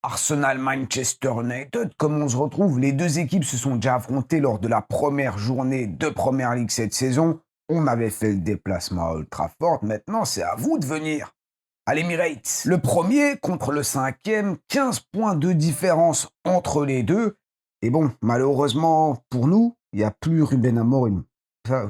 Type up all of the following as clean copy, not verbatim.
Arsenal-Manchester United, comme on se retrouve, les deux équipes se sont déjà affrontées lors de la première journée de Premier League cette saison. On avait fait le déplacement à Old Trafford, maintenant c'est à vous de venir à l'Emirates. Le premier contre le cinquième, 15 points de différence entre les deux. Et bon, malheureusement pour nous, il n'y a plus Ruben Amorim.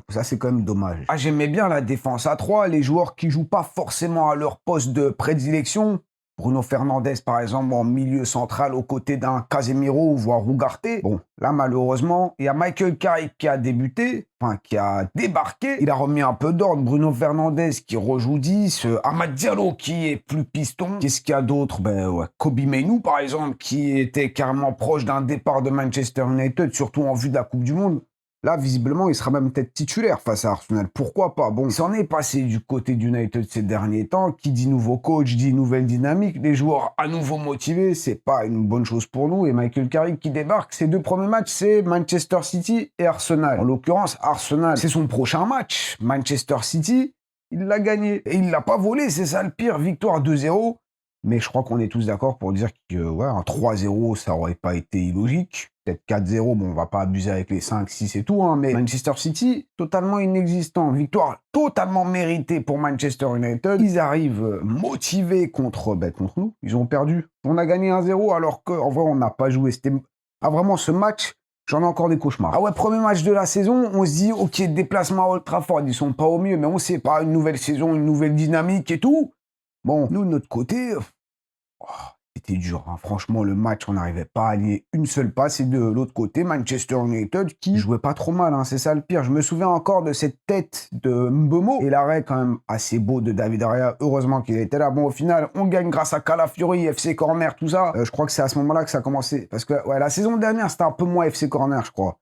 Ça c'est quand même dommage. Ah, j'aimais bien la défense à 3, les joueurs qui jouent pas forcément à leur poste de prédilection. Bruno Fernandes, par exemple, en milieu central aux côtés d'un Casemiro, voire Ugarte. Bon, là, malheureusement, il y a Michael Carrick qui a débuté, enfin, qui a débarqué. Il a remis un peu d'ordre. Bruno Fernandes qui rejoue 10. Amad Diallo qui est plus piston. Qu'est-ce qu'il y a d'autre? Ben ouais, Kobe Mainoo, par exemple, qui était carrément proche d'un départ de Manchester United, surtout en vue de la Coupe du Monde. Là, visiblement, il sera même peut-être titulaire face à Arsenal. Pourquoi pas? Bon, il s'en est passé du côté d'United ces derniers temps. Qui dit nouveau coach, dit nouvelle dynamique. Les joueurs à nouveau motivés, c'est pas une bonne chose pour nous. Et Michael Carrick qui débarque, ses deux premiers matchs, c'est Manchester City et Arsenal. En l'occurrence, Arsenal, c'est son prochain match. Manchester City, il l'a gagné. Et il l'a pas volé, c'est ça le pire. Victoire 2-0. Mais je crois qu'on est tous d'accord pour dire que ouais, un 3-0, ça aurait pas été illogique. Peut-être 4-0, bon, on va pas abuser avec les 5, 6 et tout, hein, mais Manchester City, totalement inexistant. Victoire totalement méritée pour Manchester United. Ils arrivent motivés contre nous. Ils ont perdu. On a gagné 1-0 alors qu'en vrai, on n'a pas joué. C'était vraiment ce match. J'en ai encore des cauchemars. Ah ouais, premier match de la saison, on se dit, ok, déplacement à Old Trafford, ils sont pas au mieux, mais on sait pas, une nouvelle saison, une nouvelle dynamique et tout. Bon, nous, de notre côté, c'était dur. Hein. Franchement, le match, on n'arrivait pas à aligner une seule passe. Et de l'autre côté, Manchester United qui jouait pas trop mal. Hein. C'est ça le pire. Je me souviens encore de cette tête de Mbeumo et l'arrêt quand même assez beau de David Raya. Heureusement qu'il était là. Bon, au final, on gagne grâce à Calafiori, FC Corner, tout ça. Je crois que c'est à ce moment-là que ça a commencé. Parce que ouais, la saison dernière, c'était un peu moins FC Corner, je crois.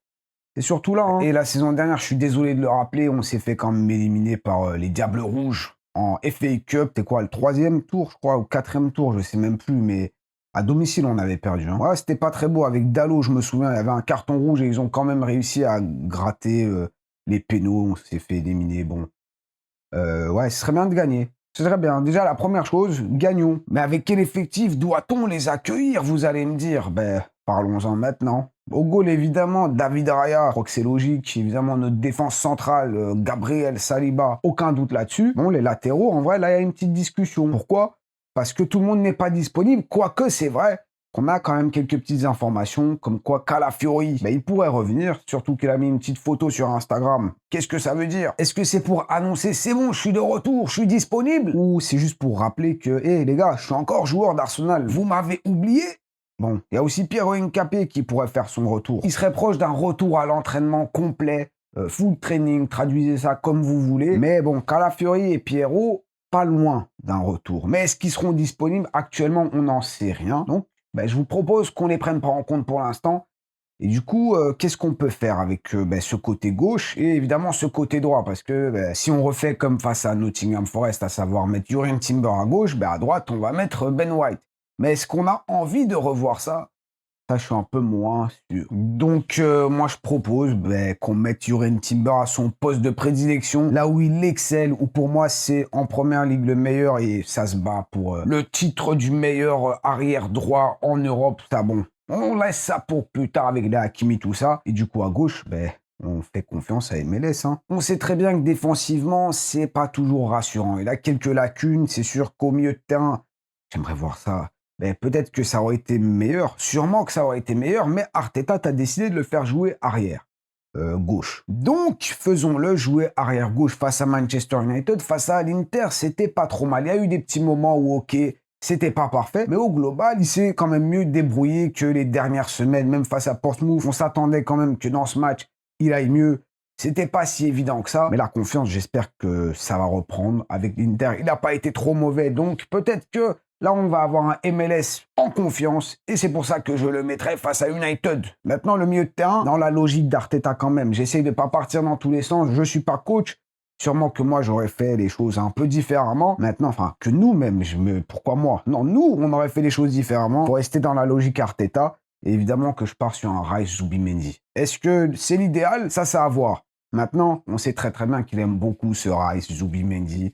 C'est surtout là. Hein. Et la saison dernière, je suis désolé de le rappeler, on s'est fait quand même éliminer par les Diables Rouges. En FA Cup, c'était quoi, le 3e tour, je crois, ou 4e tour, je sais même plus, mais à domicile, on avait perdu. Hein. Ouais, c'était pas très beau. Avec Dalot, je me souviens, il y avait un carton rouge et ils ont quand même réussi à gratter les pénaux. On s'est fait éliminer. Bon, ouais, ce serait bien de gagner. Ce serait bien. Déjà, la première chose, gagnons. Mais avec quel effectif doit-on les accueillir, vous allez me dire? Ben, parlons-en maintenant. Au goal, évidemment, David Raya, je crois que c'est logique. Évidemment, notre défense centrale, Gabriel Saliba, aucun doute là-dessus. Bon, les latéraux, en vrai, là, il y a une petite discussion. Pourquoi? Parce que tout le monde n'est pas disponible, quoique c'est vrai qu'on a quand même quelques petites informations, comme quoi Calafiori, ben, il pourrait revenir, surtout qu'il a mis une petite photo sur Instagram. Qu'est-ce que ça veut dire? Est-ce que c'est pour annoncer, c'est bon, je suis de retour, je suis disponible? Ou c'est juste pour rappeler que, hé les gars, je suis encore joueur d'Arsenal, vous m'avez oublié? Bon, il y a aussi Pierre Nkapé qui pourrait faire son retour. Il serait proche d'un retour à l'entraînement complet, full training, traduisez ça comme vous voulez. Mais bon, Calafiori et Pierrot, pas loin d'un retour. Mais est-ce qu'ils seront disponibles? Actuellement, on n'en sait rien. Donc, ben, je vous propose qu'on les prenne pas en compte pour l'instant. Et du coup, qu'est-ce qu'on peut faire avec ben, ce côté gauche et évidemment ce côté droit? Parce que ben, si on refait comme face à Nottingham Forest, à savoir mettre Jurrien Timber à gauche, ben, à droite, on va mettre Ben White. Mais est-ce qu'on a envie de revoir ça? Ça, je suis un peu moins sûr. Donc, moi, je propose qu'on mette Jurrien Timber à son poste de prédilection, là où il excelle, où pour moi, c'est en première ligue le meilleur, et ça se bat pour le titre du meilleur arrière droit en Europe. Ça, bon, on laisse ça pour plus tard avec les Hakimi, tout ça. Et du coup, à gauche, on fait confiance à MLS. Hein. On sait très bien que défensivement, c'est pas toujours rassurant. Il a quelques lacunes, c'est sûr qu'au milieu de terrain, j'aimerais voir ça. Ben, peut-être que ça aurait été meilleur, sûrement que ça aurait été meilleur, mais Arteta a décidé de le faire jouer arrière gauche. Donc, faisons-le jouer arrière gauche face à Manchester United, face à l'Inter, c'était pas trop mal. Il y a eu des petits moments où, ok, c'était pas parfait, mais au global, il s'est quand même mieux débrouillé que les dernières semaines, même face à Portsmouth. On s'attendait quand même que dans ce match, il aille mieux. C'était pas si évident que ça, mais la confiance, j'espère que ça va reprendre avec l'Inter. Il n'a pas été trop mauvais, donc peut-être que là, on va avoir un MLS en confiance et c'est pour ça que je le mettrai face à United. Maintenant, le milieu de terrain, dans la logique d'Arteta quand même. J'essaye de ne pas partir dans tous les sens. Je ne suis pas coach. Sûrement que moi, j'aurais fait les choses un peu différemment. Maintenant, enfin, que nous-mêmes, pourquoi moi? Non, nous, on aurait fait les choses différemment pour rester dans la logique Arteta. Et évidemment que je pars sur un Rice Zubimendi. Est-ce que c'est l'idéal? Ça, c'est à voir. Maintenant, on sait très très bien qu'il aime beaucoup ce Rice Zubimendi.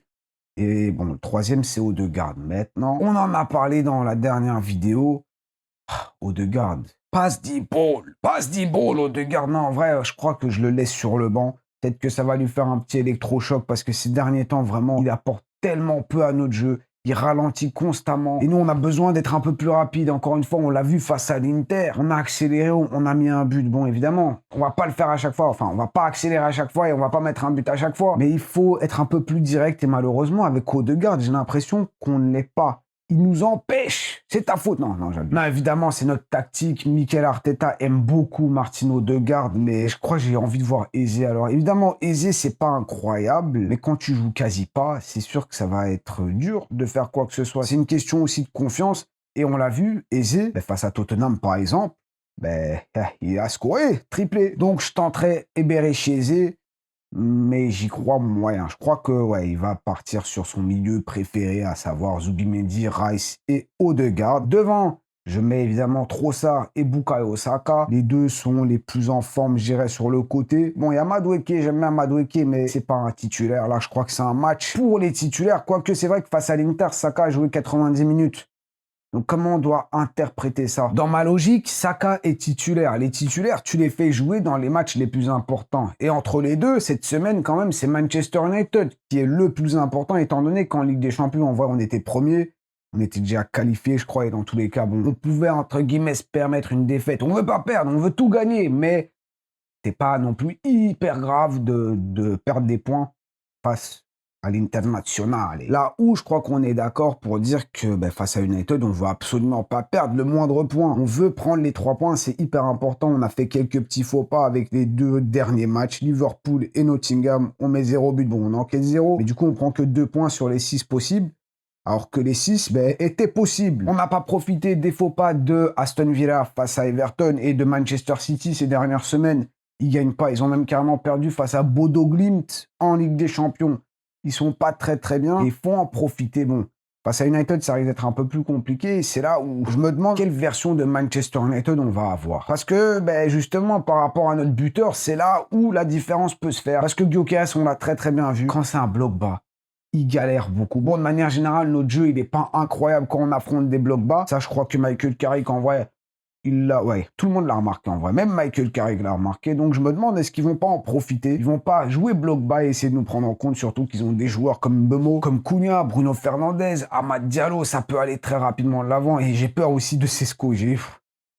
Et bon, le troisième, c'est Odegaard. Maintenant, on en a parlé dans la dernière vidéo. Odegaard. Passe 10 balles, Odegaard. Non, en vrai, je crois que je le laisse sur le banc. Peut-être que ça va lui faire un petit électrochoc parce que ces derniers temps, vraiment, il apporte tellement peu à notre jeu. Il ralentit constamment. Et nous, on a besoin d'être un peu plus rapide. Encore une fois, on l'a vu face à l'Inter. On a accéléré, on a mis un but. Bon, évidemment, on va pas le faire à chaque fois. Enfin, on va pas accélérer à chaque fois et on va pas mettre un but à chaque fois. Mais il faut être un peu plus direct. Et malheureusement, avec Odegaard, j'ai l'impression qu'on ne l'est pas. Il nous empêche. C'est ta faute. Non, j'abuse. Non, évidemment, c'est notre tactique. Mikel Arteta aime beaucoup Martin Odegaard, mais je crois que j'ai envie de voir Eze. Alors, évidemment, Eze, c'est pas incroyable, mais quand tu joues quasi pas, c'est sûr que ça va être dur de faire quoi que ce soit. C'est une question aussi de confiance. Et on l'a vu, Eze, face à Tottenham, par exemple, il a scoré, triplé. Donc, je tenterai Eberechi Eze. Mais j'y crois moyen. Je crois que il va partir sur son milieu préféré, à savoir Zubimendi, Rice et Odegaard. Devant, je mets évidemment Trossard et Bukayo Saka. Les deux sont les plus en forme, je dirais, sur le côté. Bon, il y a Madueke, j'aime bien Madueke, mais c'est pas un titulaire. Là, je crois que c'est un match pour les titulaires. Quoique, c'est vrai que face à l'Inter, Saka a joué 90 minutes. Donc, comment on doit interpréter ça? Dans ma logique, Saka est titulaire. Les titulaires, tu les fais jouer dans les matchs les plus importants. Et entre les deux, cette semaine, quand même, c'est Manchester United qui est le plus important, étant donné qu'en Ligue des Champions, en vrai, on était premier. On était déjà qualifié, je crois, et dans tous les cas, bon, on pouvait, entre guillemets, se permettre une défaite. On ne veut pas perdre, on veut tout gagner, mais c'est pas non plus hyper grave de perdre des points face à l'international. Là où je crois qu'on est d'accord pour dire que face à United, on ne veut absolument pas perdre le moindre point. On veut prendre les 3 points, c'est hyper important. On a fait quelques petits faux pas avec les 2 derniers matchs, Liverpool et Nottingham. On met 0 but, bon, on encaisse 0, mais du coup, on prend que 2 points sur les 6 possibles. Alors que les 6 étaient possibles. On n'a pas profité des faux pas de Aston Villa face à Everton et de Manchester City ces dernières semaines. Ils ne gagnent pas, ils ont même carrément perdu face à Bodo Glimt en Ligue des Champions. Ils sont pas très bien et il faut en profiter. Bon, face à United, ça risque d'être un peu plus compliqué. Et c'est là où je me demande quelle version de Manchester United on va avoir. Parce que, justement, par rapport à notre buteur, c'est là où la différence peut se faire. Parce que Gyökeres, on l'a très bien vu. Quand c'est un bloc bas, il galère beaucoup. Bon, de manière générale, notre jeu, il n'est pas incroyable quand on affronte des blocs bas. Ça, je crois que Michael Carrick, en vrai, tout le monde l'a remarqué en vrai. Même Michael Carrick l'a remarqué. Donc je me demande, est-ce qu'ils vont pas en profiter? Ils vont pas jouer bloc bas et essayer de nous prendre en compte, surtout qu'ils ont des joueurs comme Bemo, comme Cunha, Bruno Fernandes, Amad Diallo. Ça peut aller très rapidement de l'avant. Et j'ai peur aussi de Sesco.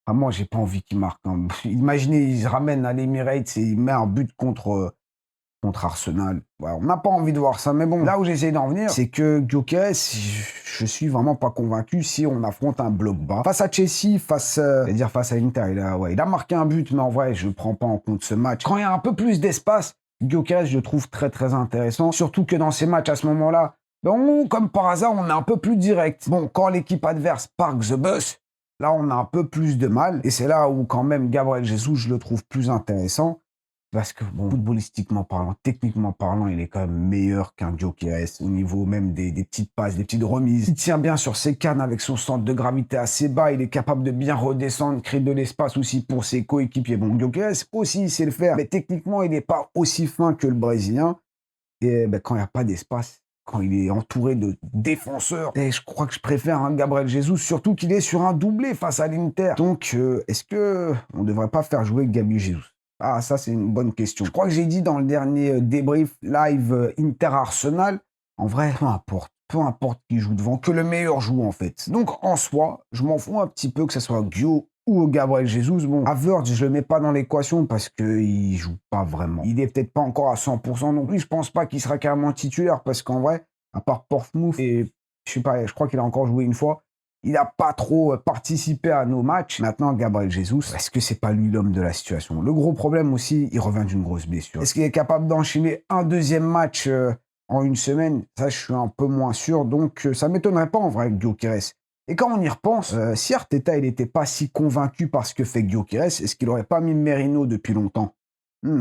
Vraiment, j'ai pas envie qu'il marque. Hein. Imaginez, ils se ramènent à l'Emirates et ils mettent un but contre Arsenal. On n'a pas envie de voir ça. Mais bon, là où j'essaie d'en venir, c'est que Gyökeres, je suis vraiment pas convaincu si on affronte un bloc bas. Face à Chelsea, face à Inter, il a marqué un but, mais en vrai, je ne prends pas en compte ce match. Quand il y a un peu plus d'espace, Gyökeres, je le trouve très intéressant. Surtout que dans ces matchs, à ce moment-là, comme par hasard, on est un peu plus direct. Bon, quand l'équipe adverse park the bus, là, on a un peu plus de mal. Et c'est là où, quand même, Gabriel Jesus, je le trouve plus intéressant. Parce que, footballistiquement parlant, techniquement parlant, il est quand même meilleur qu'un Gyökeres au niveau même des petites passes, des petites remises. Il tient bien sur ses cannes avec son centre de gravité assez bas. Il est capable de bien redescendre, créer de l'espace aussi pour ses coéquipiers. Bon, Gyökeres aussi, il sait le faire. Mais techniquement, il n'est pas aussi fin que le Brésilien. Et quand il n'y a pas d'espace, quand il est entouré de défenseurs, je crois que je préfère un Gabriel Jesus, surtout qu'il est sur un doublé face à l'Inter. Donc, est-ce qu'on ne devrait pas faire jouer Gabriel Jesus? Ah, ça, c'est une bonne question. Je crois que j'ai dit dans le dernier débrief live Inter-Arsenal, en vrai, peu importe qui joue devant, que le meilleur joue en fait. Donc, en soi, je m'en fous un petit peu que ce soit Gyo ou Gabriel Jesus. Bon, Havertz, je le mets pas dans l'équation parce qu'il joue pas vraiment. Il est peut-être pas encore à 100% non plus. Je pense pas qu'il sera carrément titulaire parce qu'en vrai, à part Portsmouth et je sais pas, je crois qu'il a encore joué une fois. Il n'a pas trop participé à nos matchs. Maintenant, Gabriel Jesus, est-ce que c'est pas lui l'homme de la situation? Le gros problème aussi, il revient d'une grosse blessure. Est-ce qu'il est capable d'enchaîner un deuxième match en une semaine? Ça, je suis un peu moins sûr. Donc, ça m'étonnerait pas en vrai avec Gyökeres. Et quand on y repense, si Arteta il n'était pas si convaincu par ce que fait Gyökeres, est-ce qu'il n'aurait pas mis Merino depuis longtemps?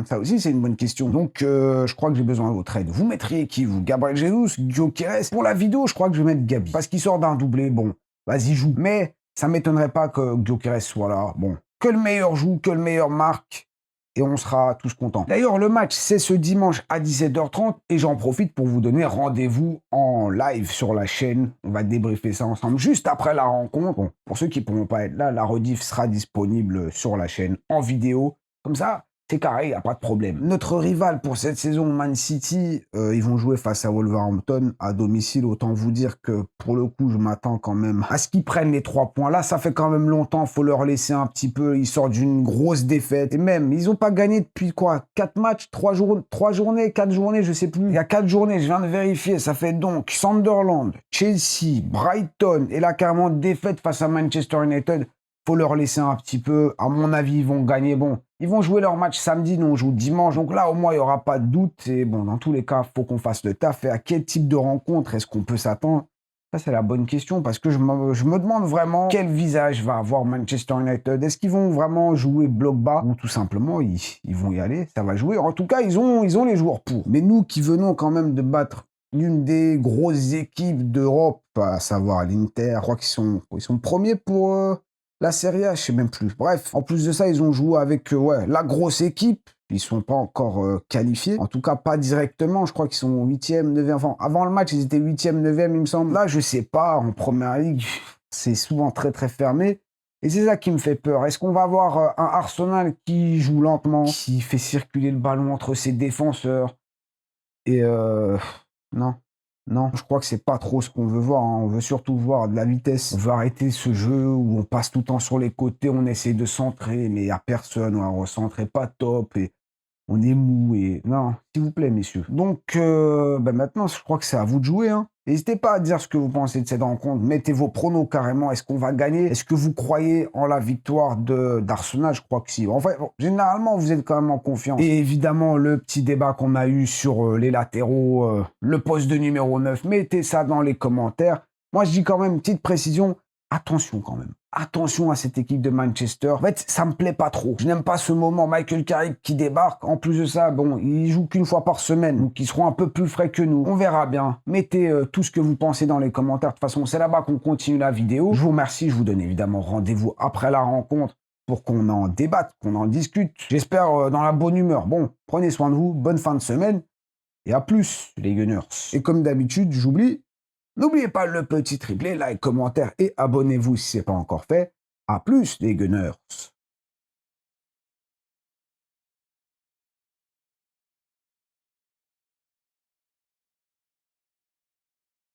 Ça aussi, c'est une bonne question. Donc, je crois que j'ai besoin de votre aide. Vous mettriez qui, vous? Gabriel Jesus, Gyökeres? Pour la vidéo, je crois que je vais mettre Gabi. Parce qu'il sort d'un doublé, bon. Vas-y, joue. Mais ça ne m'étonnerait pas que Gyökeres soit là. Bon, que le meilleur joue, que le meilleur marque. et on sera tous contents. D'ailleurs, le match, c'est ce dimanche à 17h30 et j'en profite pour vous donner rendez-vous en live sur la chaîne. On va débriefer ça ensemble juste après la rencontre. Bon, pour ceux qui ne pourront pas être là, la rediff sera disponible sur la chaîne en vidéo. Comme ça, c'est carré, il n'y a pas de problème. Notre rival pour cette saison, Man City, ils vont jouer face à Wolverhampton à domicile. Autant vous dire que pour le coup, je m'attends quand même à ce qu'ils prennent les 3 points. Là, ça fait quand même longtemps, il faut leur laisser un petit peu. Ils sortent d'une grosse défaite. Et même, ils n'ont pas gagné depuis quoi 4 matchs, 3 journées, 4 journées, je sais plus. Il y a 4 journées, je viens de vérifier. Ça fait donc Sunderland, Chelsea, Brighton et là carrément défaite face à Manchester United. Faut leur laisser un petit peu. À mon avis, ils vont gagner. Bon, ils vont jouer leur match samedi, nous on joue dimanche. Donc là, au moins, il n'y aura pas de doute. Et bon, dans tous les cas, il faut qu'on fasse le taf. Et à quel type de rencontre est-ce qu'on peut s'attendre? Ça, c'est la bonne question parce que je me demande vraiment quel visage va avoir Manchester United. Est-ce qu'ils vont vraiment jouer bloc bas ou tout simplement, ils vont y aller, ça va jouer. En tout cas, ils ont les joueurs pour. Mais nous qui venons quand même de battre l'une des grosses équipes d'Europe, à savoir l'Inter, je crois qu'ils sont premiers pour... la Serie A, je sais même plus. Bref, en plus de ça, ils ont joué avec la grosse équipe. Ils sont pas encore qualifiés. En tout cas, pas directement. Je crois qu'ils sont 8e, 9e. Enfin, avant le match, ils étaient 8e, 9e, il me semble. Là, je sais pas. En première ligue, c'est souvent très, très fermé. Et c'est ça qui me fait peur. Est-ce qu'on va avoir un Arsenal qui joue lentement, qui fait circuler le ballon entre ses défenseurs? Et non. Non, je crois que c'est pas trop ce qu'on veut voir, hein. On veut surtout voir de la vitesse. On veut arrêter ce jeu où on passe tout le temps sur les côtés, on essaie de centrer, mais il n'y a personne, on ne recentre pas top et on est mou et... Non, s'il vous plaît, messieurs. Donc, maintenant, je crois que c'est à vous de jouer, hein. N'hésitez pas à dire ce que vous pensez de cette rencontre. Mettez vos pronos carrément. Est-ce qu'on va gagner? Est-ce que vous croyez en la victoire d'Arsenal? Je crois que si. En fait, bon, généralement, vous êtes quand même en confiance. Et évidemment, le petit débat qu'on a eu sur les latéraux, le poste de numéro 9, mettez ça dans les commentaires. Moi, je dis quand même, petite précision, attention quand même. Attention à cette équipe de Manchester. En fait, ça me plaît pas trop. Je n'aime pas ce moment. Michael Carrick qui débarque. En plus de ça, bon, il joue qu'une fois par semaine. Donc, ils seront un peu plus frais que nous. On verra bien. Mettez tout ce que vous pensez dans les commentaires. De toute façon, c'est là-bas qu'on continue la vidéo. Je vous remercie. Je vous donne évidemment rendez-vous après la rencontre pour qu'on en débatte, qu'on en discute. J'espère dans la bonne humeur. Bon, prenez soin de vous. Bonne fin de semaine. Et à plus, les Gunners. Et comme d'habitude, j'oublie. N'oubliez pas le petit triplé, like, commentaire et abonnez-vous si ce n'est pas encore fait. À plus les Gunners.